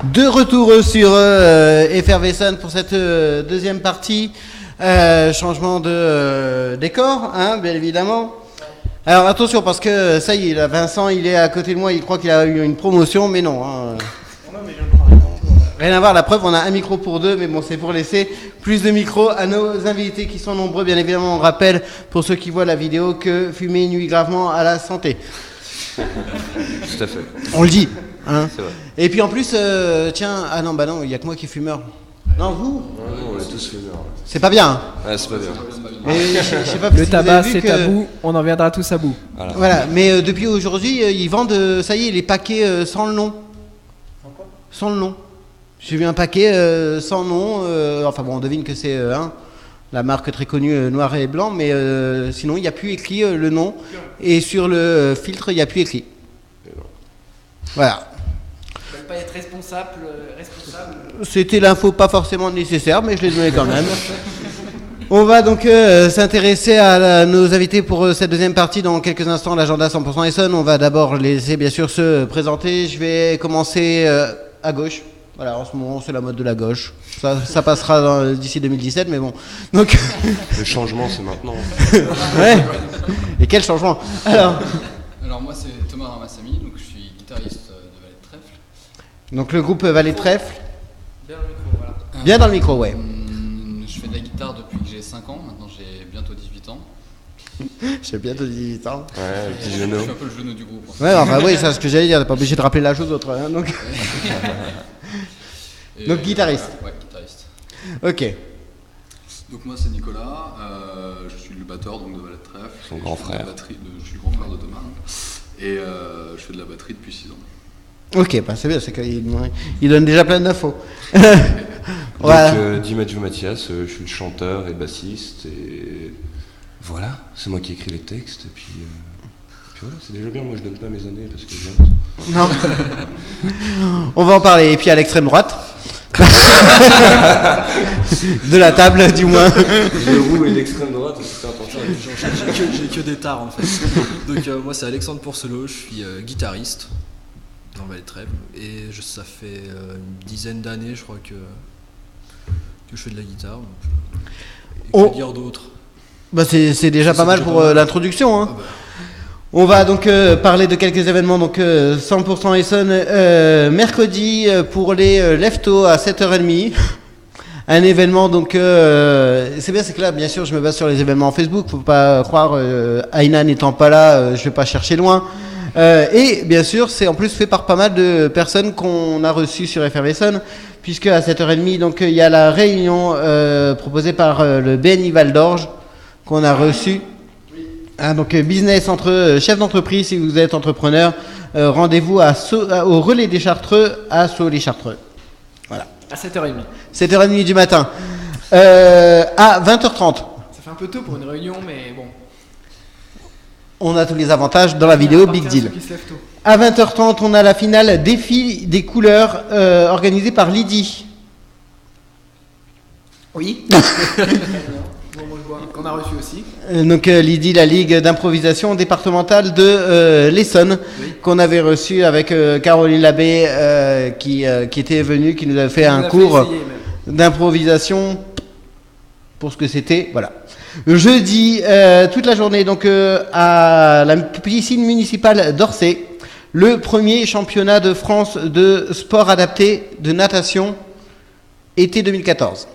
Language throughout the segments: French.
De retour sur Effervescent pour cette deuxième partie. Changement de décor, hein, bien évidemment. Alors attention, parce que ça y est, là, Vincent, il est à côté de moi, il croit qu'il a eu une promotion, mais non. Hein. Rien à voir, la preuve, on a un micro pour deux, mais bon, c'est pour laisser plus de micros à nos invités qui sont nombreux. Bien évidemment, on rappelle, pour ceux qui voient la vidéo, que fumer nuit gravement à la santé. Tout à fait. On le dit. Hein. C'est vrai. Et puis en plus, tiens, ah non, bah non, il n'y a que moi qui est fumeur. Non, vous Non, on est tous fumeurs. C'est pas bien. Hein. Ouais, c'est pas bien. Mais, je sais pas Le si tabac, vous avez vu c'est tabou, on en viendra tous à bout. Voilà, mais depuis aujourd'hui, ils vendent, ça y est, les paquets sans le nom. Sans le nom. J'ai vu un paquet sans nom, enfin bon, on devine que c'est la marque très connue noir et blanc, mais sinon il n'y a plus écrit le nom, et sur le filtre il n'y a plus écrit. Voilà. Ils veulent pas être responsable. C'était l'info pas forcément nécessaire, mais je l'ai donné quand même. On va donc s'intéresser à nos invités pour cette deuxième partie dans quelques instants, l'agenda 100% Essonne. On va d'abord laisser bien sûr se présenter. Je vais commencer à gauche. Voilà, en ce moment c'est la mode de la gauche. Ça passera d'ici 2017, mais bon. Donc Le changement, c'est maintenant. ouais. Et quel changement. Alors moi c'est Thomas Ramassamy, donc je suis guitariste de Valet de Trèfle. donc le groupe Valet de Trèfle. Bien le micro, voilà. Bien dans le micro, ouais. Je fais de la guitare depuis que j'ai 5 ans, maintenant j'ai bientôt 18 ans. J'ai bientôt 18 ans. Ouais, le petit Je genou. suis un peu le genou du groupe. Ouais, enfin oui, c'est ce que j'allais dire. T'es pas obligé de rappeler l'âge aux autres. Hein, donc. Donc guitariste. Ouais, guitariste. Ok. Donc moi c'est Nicolas, je suis le batteur donc, de Valet de Trèfle. Son grand Je fais de la frère. batterie je suis le grand frère de Thomas. Et je fais de la batterie depuis 6 ans. Ok, bah c'est bien, c'est qu'il donne déjà plein d'infos. Voilà. Donc, Dimaggio Mathias, je suis le chanteur et bassiste. Et voilà, c'est moi qui écris les textes. Et puis voilà, c'est déjà bien. Moi, je donne pas mes années parce que j'ai honte. Non. On va en parler. Et puis à l'extrême droite. De la table, du moins. Le roux et l'extrême droite, c'est important. J'ai que des tares en fait. Donc moi c'est Alexandre Pourcelot, je suis guitariste dans Valet de Trèfle et ça fait une dizaine d'années je crois que je fais de la guitare. Donc, que dire d'autre? Bah c'est déjà pas mal pour l'introduction. Hein. Ah bah. On va donc parler de quelques événements. Donc 100% Essonne mercredi pour les leftos à 7h30. Un événement donc c'est bien, c'est que là bien sûr je me base sur les événements Facebook, faut pas croire Aina n'étant pas là, je vais pas chercher loin. Et bien sûr c'est en plus fait par pas mal de personnes qu'on a reçues sur Effervescent, puisque à 7h30 donc il y a la réunion proposée par le BNI Val d'Orge qu'on a reçu. Hein, donc business entre chefs d'entreprise, si vous êtes entrepreneur, rendez-vous au relais des Chartreux à Sceaux-les-Chartreux. Voilà. À 7h30. 7h30 du matin. À 20h30. Ça fait un peu tôt pour une réunion, mais bon. On a tous les avantages dans la vidéo, big deal. À 20h30, on a la finale défi des couleurs organisée par Lydie. Oui. Qu'on a reçu aussi. Donc Lydie, la Ligue d'improvisation départementale de l'Essonne, oui, qu'on avait reçu avec Caroline Labbé qui était venue, qui nous avait fait un cours d'improvisation pour ce que c'était. Voilà. Jeudi, toute la journée, donc à la piscine municipale d'Orsay, le premier championnat de France de sport adapté de natation été 2014.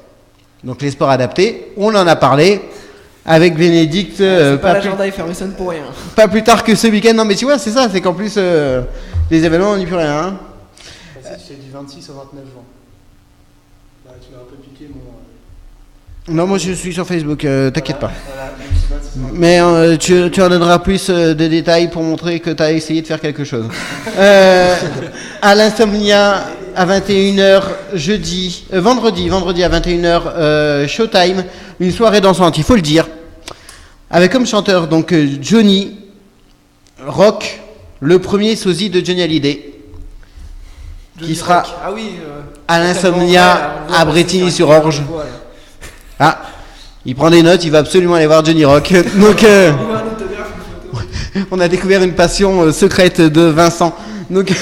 Donc les sports adaptés, on en a parlé avec Bénédicte. Pas l'agenda Effervescent pour rien. Pas plus tard que ce week-end. Non mais tu vois, c'est ça, c'est qu'en plus les événements on n'y peut rien. Hein. C'est du 26 au 29 juin. Bah, tu m'as un peu piqué mon. Non, moi je suis sur Facebook, t'inquiète pas. Voilà, mais tu en donneras plus de détails pour montrer que tu as essayé de faire quelque chose. À l'Insomnia à 21h vendredi à 21h Showtime, une soirée dansante, il faut le dire, avec comme chanteur donc Johnny Rock, le premier sosie de Johnny Hallyday, qui sera à l'Insomnia à Bretigny-sur-Orge. Ah, il prend des notes, il va absolument aller voir Johnny Rock. Donc, on a découvert une passion secrète de Vincent. Donc,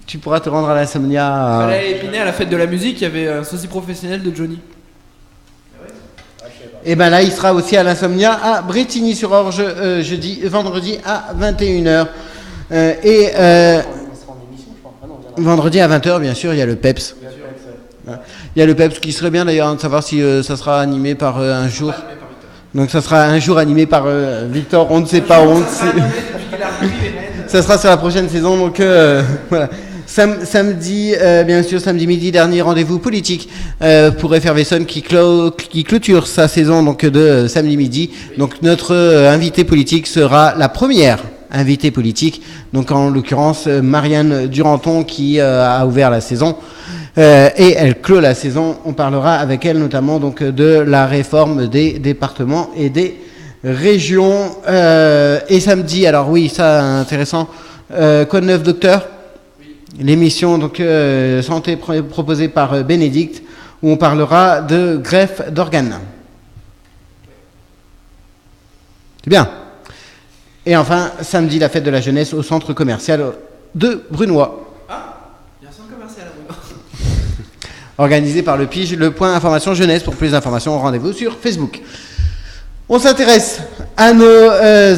tu pourras te rendre à l'Insomnia. Fallait Épinay à la fête de la musique, il y avait un sosie professionnel de Johnny. Et ben là, il sera aussi à l'Insomnia à Brétigny-sur-Orge vendredi à 21h. On sera en émission, je crois. Ah non, on viendra. Vendredi à 20h, bien sûr, il y a le PEPS. Il y a le PEPS qui serait bien d'ailleurs de savoir si ça sera animé par un jour. Donc ça sera un jour animé par Victor, on ne sait pas, on ne sait. Ça sera sur la prochaine saison, donc voilà. Samedi, bien sûr, samedi midi, dernier rendez-vous politique pour Effervescent qui clôture sa saison donc de samedi midi. Donc notre invité politique sera la première invitée politique, donc en l'occurrence Marianne Duranton qui a ouvert la saison. Et elle clôt la saison. On parlera avec elle notamment donc de la réforme des départements et des régions. Et samedi, alors oui, ça intéressant. Code 9 Docteur, l'émission donc santé proposée par Bénédicte, où on parlera de greffe d'organes. C'est bien. Et enfin samedi, la fête de la jeunesse au centre commercial de Brunois. Organisé par le PIGE, le point information jeunesse. Pour plus d'informations, rendez-vous sur Facebook. On s'intéresse à nos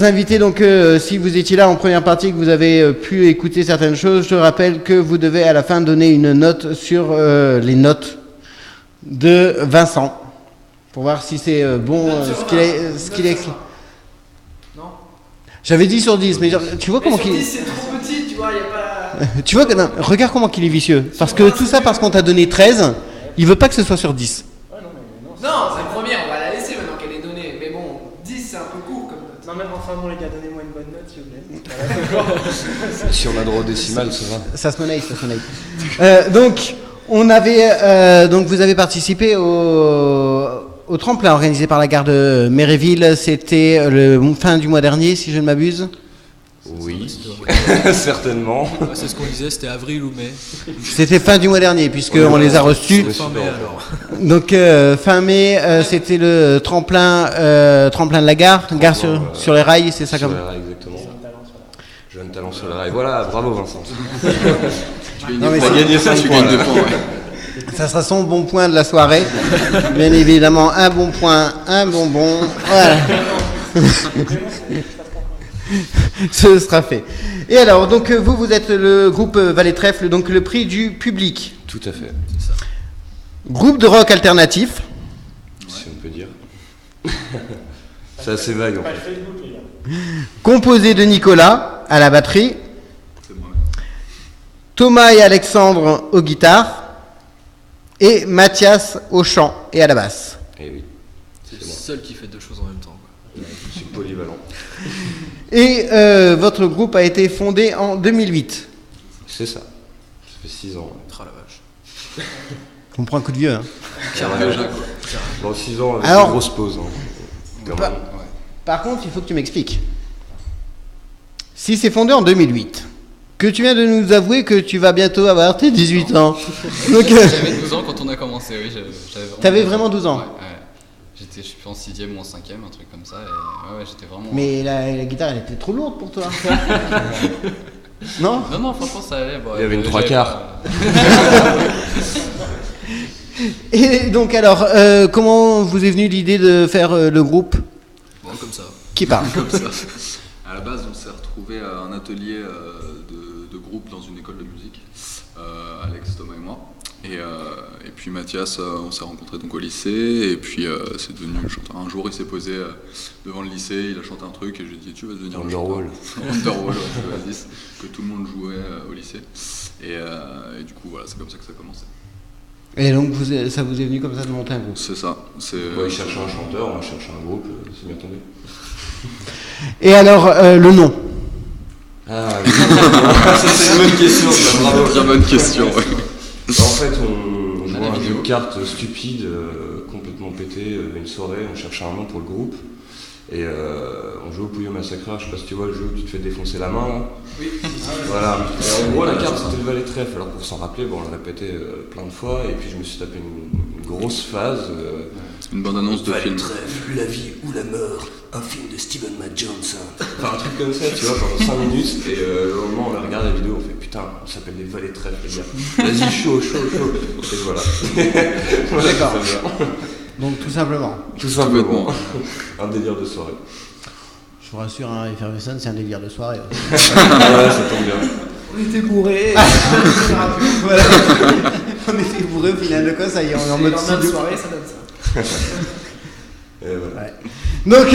invités. Donc, si vous étiez là en première partie, que vous avez pu écouter certaines choses, je rappelle que vous devez à la fin donner une note sur les notes de Vincent pour voir si c'est bon ce qu'il a écrit. Non. J'avais 10 sur 10, mais tu vois comment sur qu'il 10, c'est trop petit, tu vois, il n'y a pas. Tu vois que non, regarde comment qu'il est vicieux. Parce que tout ça parce qu'on t'a donné 13, il veut pas que ce soit sur 10. Non, c'est le premier, on va la laisser maintenant qu'elle est donnée. Mais bon, 10 c'est un peu court comme note. Non, mais enfin, bon, les gars, donnez-moi une bonne note, s'il vous plaît. Si on a droit au décimal, ça va. Ça se monnaie. Donc, on avait, donc vous avez participé au tremplin organisé par la gare de Méréville. C'était le fin du mois dernier, si je ne m'abuse. Oui, certainement. C'est ce qu'on disait, c'était avril ou mai. C'était fin du mois dernier, puisqu'on les a reçus. Fin mai alors. Donc, fin mai, c'était le tremplin de la gare sur les rails, c'est ça Sur comme les rails, exactement. Jeune talent sur les rails. Voilà, bravo Vincent. Tu Non, mais gagnes gagné 5 tu points, gagnes 2 là. points, ouais. Ça sera son bon point de la soirée. Bien évidemment, un bon point, un bonbon. Voilà. Ce sera fait. Et alors, donc vous êtes le groupe Valais Trèfle, donc le prix du public. Tout à fait, Groupe de rock alternatif, si on peut dire. C'est assez vague en fait. composé de Nicolas à la batterie, C'est moi. Thomas et Alexandre aux guitares, et Mathias au chant et à la basse. Eh oui, C'est le moi. seul qui fait deux choses en même temps. Quoi. Je suis polyvalent. Et votre groupe a été fondé en 2008. C'est ça. Ça fait 6 ans. Ah la vache. On prend un coup de vieux. Hein. Déjà, quoi. Bon, 6 ans avec Alors, une grosse pause. Hein. Quand pas- même. Par contre, il faut que tu m'expliques. Si c'est fondé en 2008, que tu viens de nous avouer que tu vas bientôt avoir tes 18 ans. Donc, J'avais 12 ans quand on a commencé, oui. T'avais vraiment 12 ans. Ouais. Je suis en 6ème ou en 5ème, un truc comme ça. Et ouais, j'étais vraiment. Mais la guitare, elle était trop lourde pour toi. Non? Non, franchement, ça allait. Bon, Il y avait une trois j'avais quarts. pas- Et donc, alors, comment vous est venue l'idée de faire le groupe Bon, comme ça. qui parle? Comme ça. À la base, on s'est retrouvé à un atelier de groupe dans une école de musique, Alex, Thomas et moi. Et puis Mathias, on s'est rencontrés donc au lycée, et puis c'est devenu le chanteur. Un jour, il s'est posé devant le lycée, il a chanté un truc, et j'ai dit tu vas devenir le chanteur. Wonderwall. Wonderwall, ouais, je Oasis, que tout le monde jouait au lycée. Et du coup, voilà, c'est comme ça que ça a commencé. Et donc, ça vous est venu comme ça de monter un groupe? C'est ça. C'est, Ouais, il cherchait un chanteur, on cherche un groupe, c'est bien tombé. Et alors, le nom? Ah, oui. C'est une bonne question, ça, bravo. Très bonne question. Ouais. En fait, on jouait à un jeu de cartes stupide, complètement pété, une soirée, on cherchait un nom pour le groupe. Et on jouait au Puyo Massacre, je sais pas si tu vois le jeu où tu te fais défoncer la main là. Oui. Voilà. Et en gros, la carte c'était le Valais Trèfle, alors pour s'en rappeler, bon, on l'a répété plein de fois, et puis je me suis tapé une grosse phase. Une bande-annonce de film. La vie ou la mort, un film de Stephen Matt Johnson. Enfin, un truc comme ça, tu vois, pendant 5 minutes, et au moment où on regarde la vidéo, on fait putain, ça s'appelle des vallées de trèfle, les gars. Vas-y, chaud. Et voilà. D'accord. Donc tout simplement. Tout simplement. Un délire de soirée. Je vous rassure, hein, Effervescence, c'est un délire de soirée. Ouais, ça tombe bien. On était bourrés. Voilà. On était bourrés au final de quoi, ça y est, on est en mode studio. studio. Soirée, ça donne ça. Et voilà. Ouais. Donc,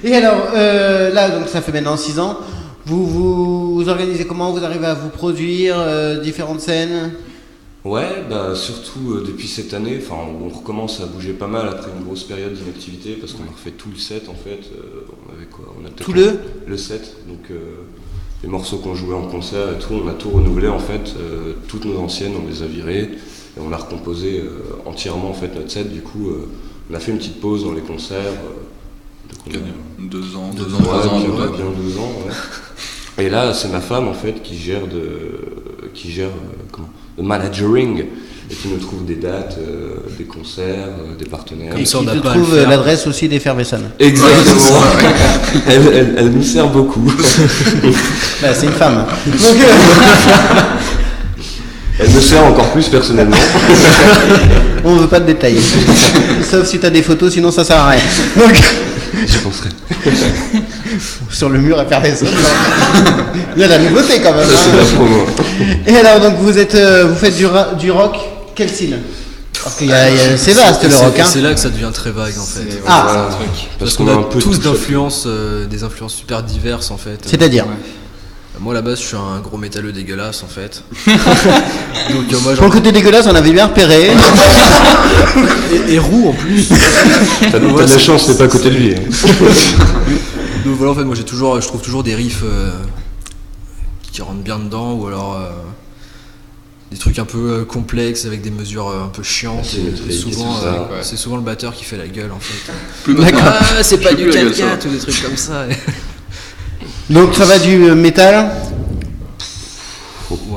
et alors, là, donc ça fait maintenant 6 ans. Vous organisez comment? Vous arrivez à vous produire différentes scènes? Ouais, bah surtout depuis cette année, enfin on recommence à bouger pas mal après une grosse période d'inactivité parce qu'on a refait tout le set en fait. On avait quoi? On a tout le set, donc les morceaux qu'on jouait en concert et tout, on a tout renouvelé en fait. Toutes nos anciennes, on les a virées et on a recomposé entièrement en fait notre set. Du coup, on a fait une petite pause dans les concerts. 2 ans, 3 ans, bien 2 ans. Ouais. Et là, c'est ma femme en fait qui gère le managering et qui nous trouve des dates, des concerts, des partenaires. Et qui te trouve l'adresse aussi d'Effervescence. Exactement. Elle nous sert beaucoup. Bah, c'est une femme. Donc, elle me sert encore plus personnellement. On veut pas de détails. Sauf si t'as des photos, sinon ça sert à rien. Donc, je penserai. Sur le mur Effervescence. Il y a de la nouveauté quand même. Ça, c'est la promo. Et alors, donc vous faites du rock, quel style? Parce qu'il c'est vaste le rock. Hein. C'est là que ça devient très vague en fait. Voilà. Parce qu'on a tous d'influences, des influences super diverses en fait. C'est-à-dire moi à la base je suis un gros métalleux dégueulasse en fait. Donc, moi, pour le côté dégueulasse on avait bien repéré. et roux en plus. T'as de la chance, c'est pas à côté de lui. Hein. Donc voilà en fait moi je trouve toujours des riffs qui rentrent bien dedans ou alors des trucs un peu complexes avec des mesures un peu chiantes. C'est souvent le batteur qui fait la gueule en fait. D'accord. C'est pas du 4-4 ou des trucs comme ça. Donc ça va du métal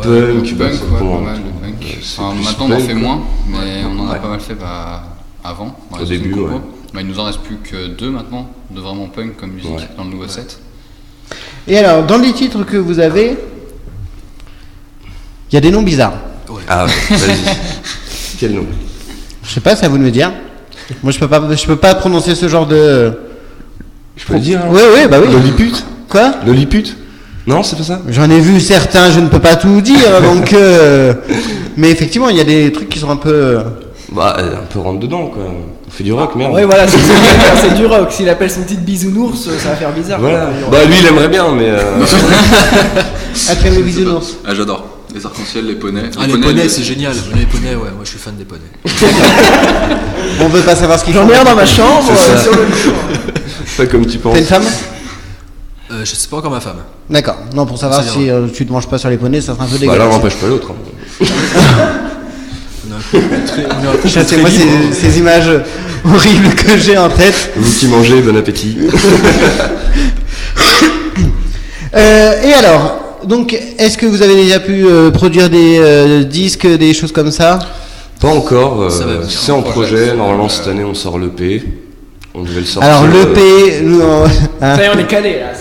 Punk, pas mal de punk. Enfin, maintenant on en fait moins, mais on en a pas mal fait avant. Au début, ouais. Il nous en reste plus que 2 maintenant, de vraiment punk comme musique dans le nouveau set. Et alors, dans les titres que vous avez, il y a des noms bizarres. Ouais. Ah, vas-y. Quel nom? Je sais pas, c'est à vous de me dire. Moi, je peux pas prononcer ce genre de. Je peux le dire. Hein. Oui, bah oui. Lolliput. Quoi? Lolliput. Non, c'est pas ça. J'en ai vu certains, je ne peux pas tout dire, donc. Mais effectivement, il y a des trucs qui sont un peu. Bah, un peu rentre dedans, quoi. On fait du rock, merde. Ouais, voilà, c'est du rock. S'il appelle son titre Bisounours, ça va faire bizarre. Voilà. Bah, lui, il aimerait bien, mais. Après les bisounours. Ah, j'adore. Les arcs-en-ciel, les poneys. Les poneys, c'est génial. Les poneys, ouais, moi je suis fan des poneys. On veut pas savoir ce qu'ils font. J'en ai un dans ma chambre, sur le mur. Pas comme tu penses. T'es une femme? Je sais pas encore ma femme. D'accord. Non, pour savoir si tu te manges pas sur les poneys, ça sera un peu dégueulasse. Bah, l'un n'empêche pas l'autre. Chassez-moi ces images horribles que j'ai en tête. Vous qui mangez, bon appétit. Et alors, donc, est-ce que vous avez déjà pu produire des disques, des choses comme ça? Pas encore, c'est en projet. Normalement, cette année, on sort l'EP. On devait le sortir. Alors, l'EP. Ça y est, on est calé là.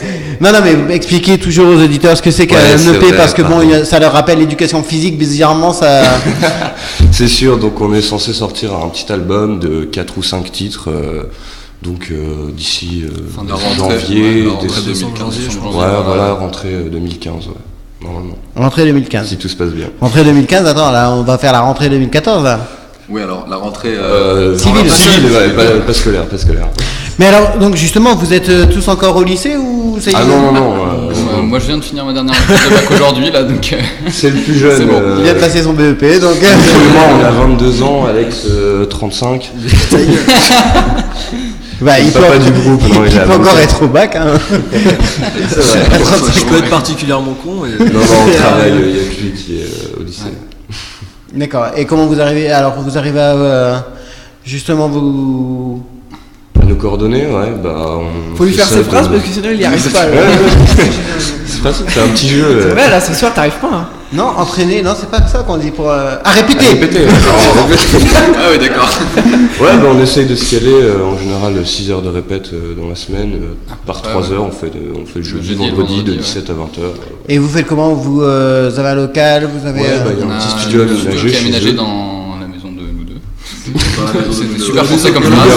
Non, mais expliquez toujours aux auditeurs ce que c'est qu'un EP, parce que bon, ça leur rappelle l'éducation physique, bizarrement, ça. C'est sûr, donc on est censé sortir un petit album de 4 ou 5 titres. Donc d'ici janvier, décembre, janvier, je pense. Ouais, voilà, rentrée 2015, ouais, normalement. Rentrée 2015. Si tout se passe bien. Rentrée 2015, attends, là, on va faire la rentrée 2014, là. Oui, alors la rentrée civile, ouais, pas scolaire. Mais alors, donc justement, vous êtes tous encore au lycée ou ça y est? Ah non. Moi je viens de finir ma dernière année de bac aujourd'hui là, donc. C'est le plus jeune. Bon. Il vient de passer son BEP, donc. Moi, on a 22 ans, Alex 35. Bah, il peut pas du groupe, non, il peut encore être au bac. Hein. Je peux être particulièrement con. Non, on travaille, il n'y a que lui qui est au lycée. D'accord. Et comment vous arrivez? Alors, vous arrivez à justement vous. Nos coordonnées, ouais, bah. Faut lui faire ses phrases parce que sinon il n'y arrive pas. C'est c'est pas ça, c'est un petit jeu. C'est vrai, là, ce soir, t'arrives pas. Hein. Non, entraîner, non, c'est pas ça qu'on dit pour. Répéter. Répéter. Ah oui, d'accord. Ouais, bah on essaye de se caler en général 6 heures de répète dans la semaine. Par 3 heures, on fait le jeudi, vendredi de 17 à 20 heures. Et vous faites comment? Vous avez un local? Vous avez. Ouais, bah il y a un petit studio qui est aménagé dans la maison de nous deux. C'était super pensé comme phrase.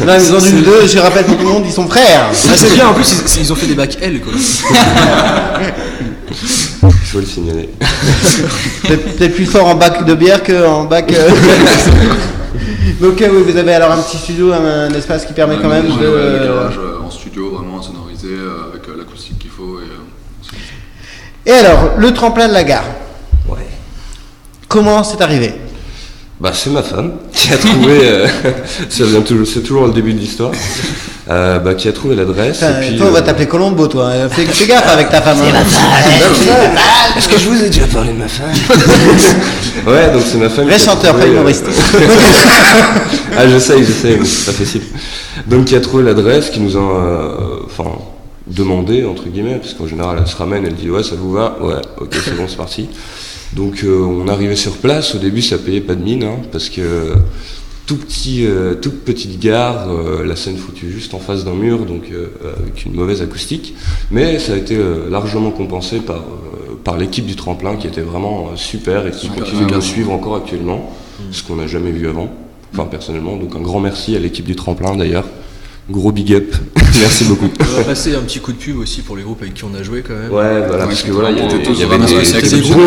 Dans la maison d'une deux, je rappelle pour tout le monde, ils sont frères. Ah, c'est bien, en plus ils ont fait des bacs L quoi. Je veux le signaler. Peut-être plus fort en bac de bière qu'en bac. Donc oui, vous avez alors un petit studio, un espace qui permet quand même de. Le garage en studio, vraiment sonorisé, avec l'acoustique qu'il faut. Et alors, le tremplin de la gare. Ouais. Comment c'est arrivé? Bah c'est ma femme qui a trouvé, c'est toujours le début de l'histoire, qui a trouvé l'adresse. Enfin, et puis, toi, on va t'appeler Colombo, toi. Fais gaffe avec ta femme. Est-ce que je vous ai déjà parlé de ma femme? Ouais, donc c'est ma femme. Vrai qui a chanteur, trouvé, pas humoriste. Ah, j'essaye, mais c'est pas facile. Donc qui a trouvé l'adresse, qui nous a, demandé entre guillemets, parce qu'en général elle se ramène, elle dit ouais ça vous va, ouais, ok c'est bon c'est parti. Donc on arrivait sur place, au début ça payait pas de mine, hein, parce que toute petite gare, la scène foutue juste en face d'un mur, donc avec une mauvaise acoustique, mais ça a été largement compensé par l'équipe du tremplin qui était vraiment super et qui continue de nous suivre encore actuellement, ce qu'on n'a jamais vu avant, enfin personnellement, donc un grand merci à l'équipe du tremplin d'ailleurs. Gros big up, merci beaucoup. On va passer un petit coup de pub aussi pour les groupes avec qui on a joué quand même. Ouais, voilà, parce que voilà, il y avait des groupes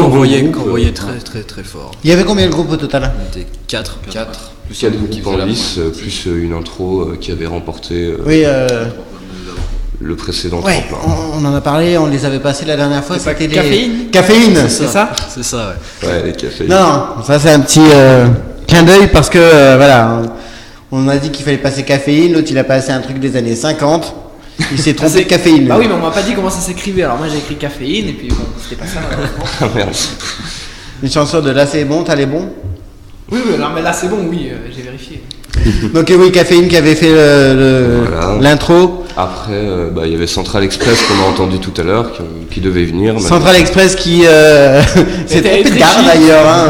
qu'on voyait très très très fort. Il y avait combien de groupes au total? On était 4. 4 groupes en lice, plus une intro qui avait remporté Oui, le précédent ouais, tremplin. on en a parlé, on les avait passés la dernière fois. C'était les Caféine. Caféine, C'est ça? C'est ça, ouais. Ouais, les cafés. Non, ça c'est un petit clin d'œil parce que voilà, on a dit qu'il fallait passer Caféine, l'autre il a passé un truc des années 50. Il s'est trompé de caféine. Bah oui, mais on m'a pas dit comment ça s'écrivait. Alors moi j'ai écrit caféine et puis bon, c'était pas ça. Ah merde. Une chanson de Là c'est bon, t'as les bons. Oui, alors mais là c'est bon, oui, j'ai vérifié. Donc oui, Caféine qui avait fait Voilà. l'intro. Après, il y avait Central Express qu'on a entendu tout à l'heure, qui devait venir. Central Express qui s'est C'était trompé de gare d'ailleurs. Hein.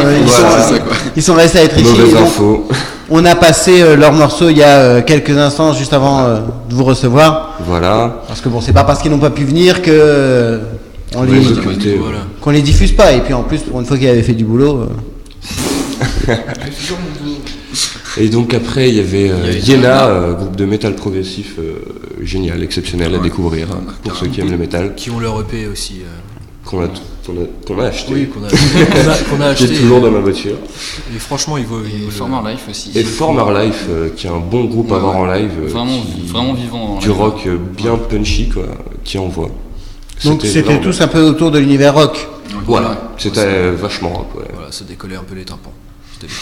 Ils sont restés à Étréchy. Mauvaise Donc, info. on a passé leur morceau il y a quelques instants juste avant de vous recevoir. Voilà. Parce que bon, c'est pas parce qu'ils n'ont pas pu venir que on Ouais, les, écoutez, Voilà. qu'on les diffuse pas. Et puis en plus, pour une fois qu'ils avaient fait du boulot. Et donc après, il y avait Yéna, groupe de métal progressif génial, exceptionnel à découvrir pour ceux qui aiment le métal, Qui ont leur EP aussi. qu'on a acheté, Oui, qu'on a qui acheté. est toujours dans ma voiture. Et franchement, il vaut. Et Former Life aussi. Et Former Life, qui est un bon groupe à voir en live, Vraiment vivant. en du live. rock bien punchy, quoi, qui envoie. Donc c'était vraiment- tous un peu autour de l'univers rock. Voilà, c'était vachement rock, ouais. Voilà, ça décollait un peu les tympans. C'était bien.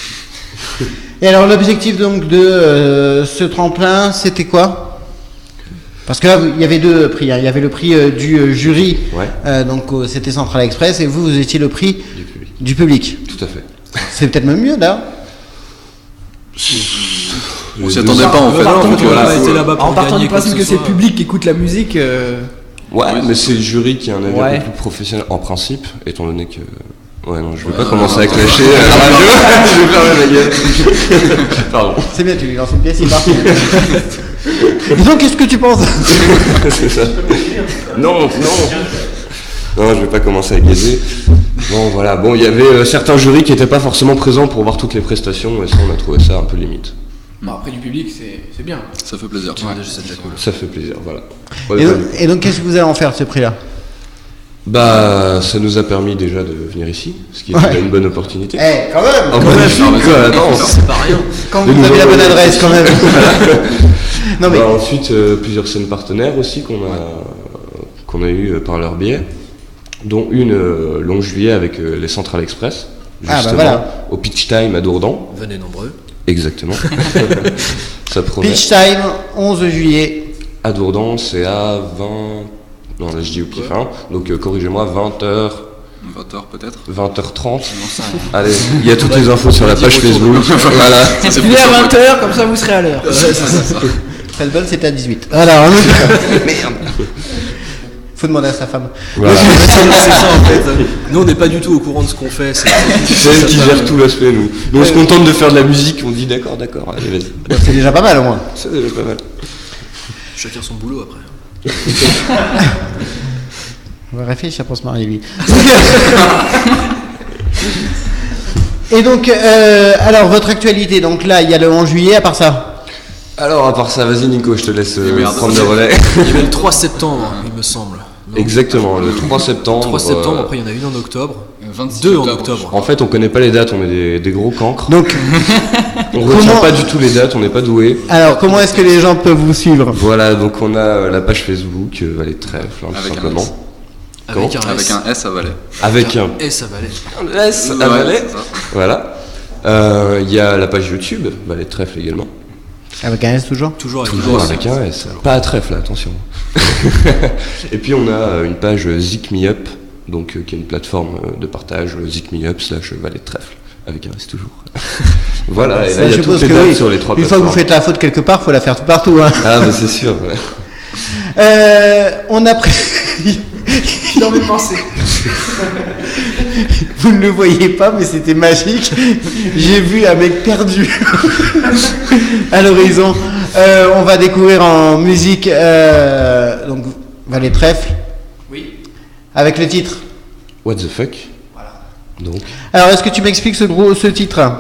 Et alors l'objectif donc de ce tremplin, c'était quoi? Parce que là, il y avait deux prix. Hein. Il y avait le prix du jury, Ouais. donc c'était Central Express, et vous étiez le prix Du public. du public. Tout à fait. C'est peut-être même mieux là. On s'y attendait pas en fait. Donc, Donc, on a voilà, été là-bas pour En partant gagner du quoi principe ce que c'est le soit. public qui écoute la musique. Ouais, mais c'est le jury qui a un avis Ouais. un peu plus professionnel en principe, étant donné que. Ouais, non, je vais pas commencer à clasher à la radio. Je vais fermer ma gueule. Pardon. C'est bien, tu lui lances une pièce, il part. Dis donc, qu'est-ce que tu penses? C'est ça. Non, je vais pas commencer à gazer. Non, voilà. Bon, il y avait certains jurys qui étaient pas forcément présents pour voir toutes les prestations, et ça, on a trouvé ça un peu limite. Bon, après du public, c'est bien. Ça fait plaisir. C'est déjà cool. Ça fait plaisir, voilà. Et donc, qu'est-ce que vous allez en faire de ce prix-là? Bah, ça nous a permis déjà de venir ici, ce qui est déjà une bonne opportunité. Eh, quand même. En magnifique, quoi, attends. C'est pas rien. Quand De vous nous avez la bonne envoyer- adresse, quand même. Non mais. Bah, ensuite, plusieurs scènes partenaires aussi qu'on a eu par leur biais, dont une long juillet avec les Central Express, Ah, bah justement, voilà. au Pitch Time à Dourdan. Venez nombreux. Exactement. Ça promet. Pitch Time, 11 juillet. À Dourdan, c'est à 20... Non, là je dis au pif, hein. Donc corrigez-moi, 20h, 20h peut-être. 20h30. Allez, il y a toutes les infos sur la page Facebook. Voilà. Venez à 20h, comme ça vous serez à l'heure. Fastball, c'était à 18. Alors, merde. Faut demander à sa femme. Voilà. C'est ça en fait. Nous on n'est pas du tout au courant de ce qu'on fait. C'est elle qui gère tout l'aspect, nous. Nous, on se contente de faire de la musique, on dit d'accord, allez, vas-y. Bon, c'est déjà pas mal au moins. C'est déjà pas mal. Chacun son boulot après. On va réfléchir pour se marier, lui. Et donc, alors, votre actualité, donc là, il y a le 11 juillet, à part ça. Alors, à part ça, vas-y Nico, je te laisse merde. prendre le relais. Il y avait le 3 septembre, il me semble. Non. Exactement, le 3 septembre. 3 septembre, après il y en a une en octobre. 26 Deux en octobre. octobre. En fait, on connaît pas les dates, on est des gros cancres. Donc, On retient comment- pas du tout les dates, on n'est pas doués. alors, comment est-ce que les gens peuvent vous suivre? Voilà, donc on a la page Facebook, Vallée de Trèfle, hein, tout Avec un simplement. S. Avec un Avec S. un S à Valais. Avec un S à Valais. S à Ouais, Valais. c'est ça. Voilà. Il y a la page YouTube, Vallée de Trèfle également. Avec un S toujours? Toujours avec Toujours un S. avec un S. Pas à Trèfle, attention. Et puis on a une page Zik Me Up, donc qui est une plateforme de partage, Zik Me Up / Vallée de Trèfle, avec un S toujours. Voilà, et là Ça, il y a je toutes suppose les que dates oui. sur les 3 Une fois que vous plateformes. faites la faute quelque part, faut la faire tout partout. Hein. Ah bah c'est sûr, ouais. On a pris... Dans mes pensées. Vous ne le voyez pas, mais c'était magique. J'ai vu un mec perdu à l'horizon. On va découvrir en musique donc Vallée de Trèfle Oui. avec le titre. What the fuck. Donc, Alors, est-ce que tu m'expliques ce titre?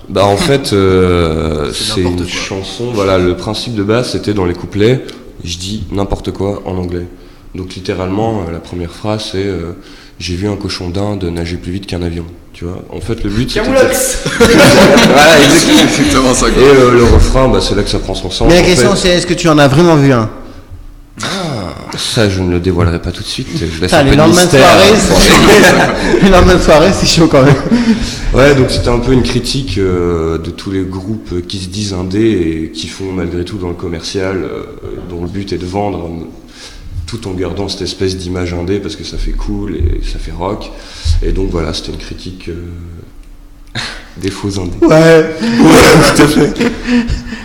bah en fait, c'est n'importe une quoi. chanson. Voilà, le principe de base, c'était dans les couplets. Je dis n'importe quoi en anglais. Donc littéralement, la première phrase c'est j'ai vu un cochon d'Inde nager plus vite qu'un avion. Tu vois. En fait, le but c'était. Camoulox. Voilà, exactement. C'est exactement ça. Et Quoi. le refrain, bah, c'est là que ça prend son sens. Mais la En question fait. c'est est-ce que tu en as vraiment vu un? Ça, je ne le dévoilerai pas tout de suite. Je laisse Putain, un peu les de lendemains de mystère. soirée, les lendemains de soirée, c'est chaud quand même. Ouais, donc c'était un peu une critique de tous les groupes qui se disent indés et qui font malgré tout dans le commercial, dont le but est de vendre, tout en gardant cette espèce d'image indé parce que ça fait cool et ça fait rock. Et donc voilà, c'était une critique des faux indés. Ouais, Ouais, tout à fait.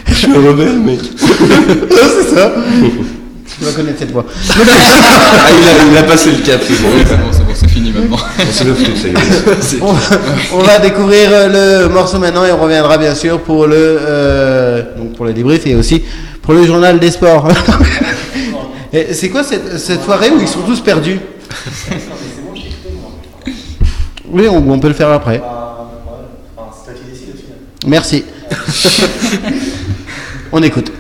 Je suis un rebelle, mec. c'est ça. Tu vas connaître cette voix. Ah, il a passé le cap. C'est bon. C'est fini maintenant. C'est le fruit, ça y est. On va découvrir le morceau maintenant et on reviendra bien sûr pour donc pour le débrief et aussi pour le journal des sports. Et c'est quoi cette soirée où ils sont tous perdus? Oui, on peut le faire après. Merci. On écoute.